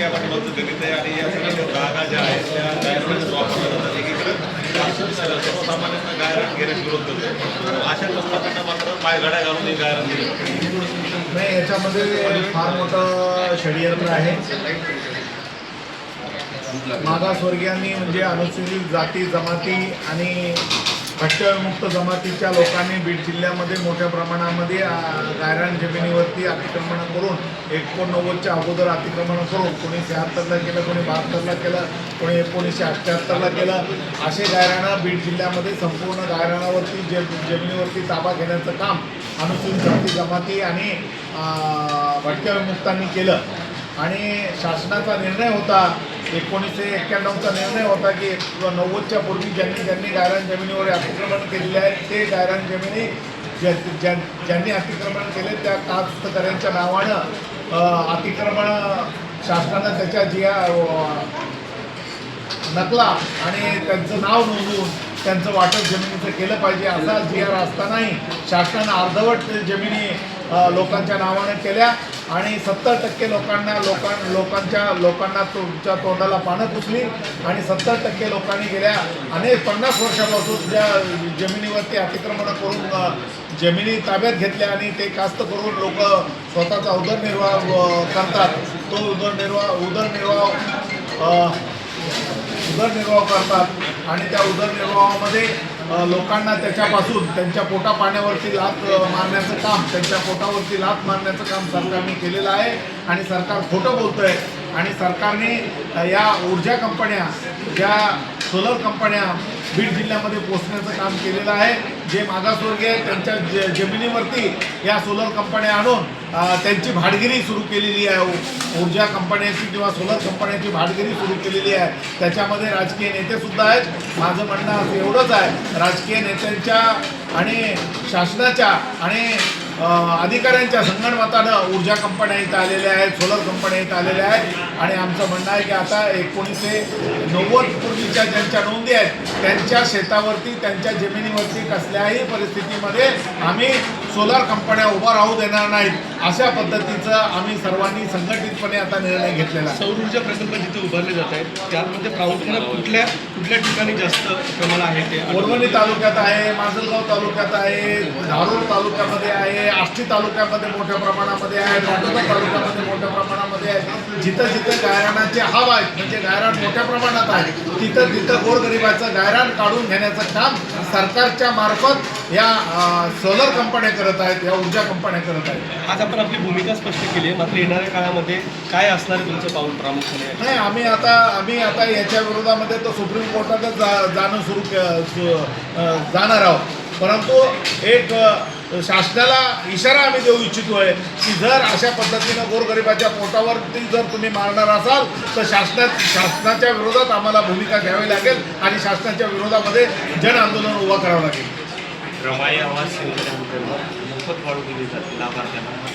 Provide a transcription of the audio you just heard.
या पाठीमागचं गणित आहे आणि या सगळ्या जागा ज्या आहेत त्या गायरानाच वापरल्या जातात. एकीकडे सर्वसामान्यांना गायरान घेण्यास विरोध करतो. अशा लोकांना मात्र पायघड्या घालून गायरान दिली. नाही, याच्यामध्ये फार मोठं षडयंत्र आहे. मागासवर्गीयांनी म्हणजे अनुसूचित जाती जमाती आणि भ्रष्टमुक्त जमातीच्या लोकांनी बीड जिल्ह्यामध्ये मोठ्या प्रमाणामध्ये गायरान जमिनीवरती अतिक्रमण करून 1990च्या अगोदर अतिक्रमण करून कोणी 76ला केलं, कोणी 72ला केलं, कोणी 1978ला केलं. असे गायरानं बीड जिल्ह्यामध्ये संपूर्ण गायरानावरती जमिनीवरती ताबा घेण्याचं काम अनुसूचित जाती जमाती आणि भटक्याविमुक्तांनी केलं. आणि शासनाचा निर्णय होता 1991चा निर्णय होता की 90च्या पूर्वी ज्यांनी गायरान जमिनीवर अतिक्रमण केलेले आहे ते गायरान जमिनी ज्यांनी अतिक्रमण केले त्या कास्तकऱ्यांच्या नावानं अतिक्रमण शासनानं त्याच्या जिया नकला आणि त्यांचं नाव नोंदवून त्यांचं वाटप जमिनीचं केलं पाहिजे असा GR असतानाही शासनानं अर्धवट जमिनी लोकांच्या नावानं केल्या आणि 70% लोकांना तुमच्या तोंडाला पानं पुसली आणि 70% लोकांनी गेल्या 50 वर्षापासून ज्या जमिनीवरती अतिक्रमण करून जमिनी ताब्यात घेतल्या आणि ते कास्त करून लोक स्वतःचा उदरनिर्वाह करतात. तो उदरनिर्वाह करतात आणि त्या उदरनिर्वाहामध्ये लोकांना त्याच्यापासून त्यांच्या पोटापाण्यावरती लाथ मारण्याचं काम, त्यांच्या पोटावरती लाथ मारण्याचं काम सरकारने केलेलं आहे. आणि सरकार खोटं बोलतं आहे. आणि सरकारने या ऊर्जा कंपन्या, ज्या सोलर कंपन्या बीड जिल्ह्यामध्ये पोचण्याचं काम केलेलं आहे. जे मागासवर्गीय त्यांच्या जमिनीवरती या सोलर कंपन्या आणून त्यांची भाडगिरी सुरू केलेली आहे. ऊर्जा कंपन्यांची किंवा सोलर कंपन्यांची भाडगिरी सुरू केलेली आहे. त्याच्यामध्ये राजकीय नेतेसुद्धा आहेत. माझं म्हणणं असं एवढंच आहे, राजकीय नेत्यांच्या आणि शासनाच्या आणि अधिकाऱ्यांच्या संगणमतानं ऊर्जा कंपन्या इथं आलेल्या आहेत, सोलर कंपन्या इथं आलेल्या आहेत. आणि आमचं म्हणणं आहे की आता 1990 पूर्वीच्या ज्यांच्या नोंदी आहेत त्यांच्या शेतावरती, त्यांच्या जमिनीवरती कसल्याही परिस्थितीमध्ये आम्ही सोलर कंपन्या उभा राहू देणार नाहीत. अशा पद्धतीचं आम्ही सर्वांनी संघटितपणे आता निर्णय घेतलेला आहे. सौर ऊर्जा प्रकल्प जिथे उभारले जात आहेत त्यामध्ये प्रामुख्याने कुठल्या ठिकाणी जास्त प्रमाण आहे ते? परभणी तालुक्यात आहे, माजलगाव तालुक्यात आहे, धारूर तालुक्यामध्ये आहे, आष्टी तालुक्यामध्ये मोठ्या प्रमाणामध्ये आहे, राटोदा तालुक्यामध्ये मोठ्या प्रमाणामध्ये आहे. जिथं गायरानाचे हब आहेत म्हणजे गायरान मोठ्या प्रमाणात आहे तिथं गोरगरिबाचं गायरान काढून घेण्याचं काम सरकारच्या मार्फत या सोलर कंपन्या करत आहेत, या ऊर्जा कंपन्या करत आहेत. आज आपण आपली भूमिका स्पष्ट केली आहे, मात्र येणाऱ्या काळामध्ये काय असणार आहे तुमचं पाऊल प्रामुख्याने? नाही, आम्ही आता याच्या विरोधामध्ये तर सुप्रीम कोर्टातच जाणार आहोत. परंतु एक शासनाला इशारा आम्ही देऊ इच्छितोय की जर अशा पद्धतीनं गोरगरिबाच्या पोटावरती जर तुम्ही मारणार असाल तर शासनाच्या विरोधात आम्हाला भूमिका घ्यावी लागेल आणि शासनाच्या विरोधामध्ये जन आंदोलन उभं करावं लागेल. रमाई आवास योजनेअंतर्गत मोफत वाळू दिली जाते लाभार्थ्यांना.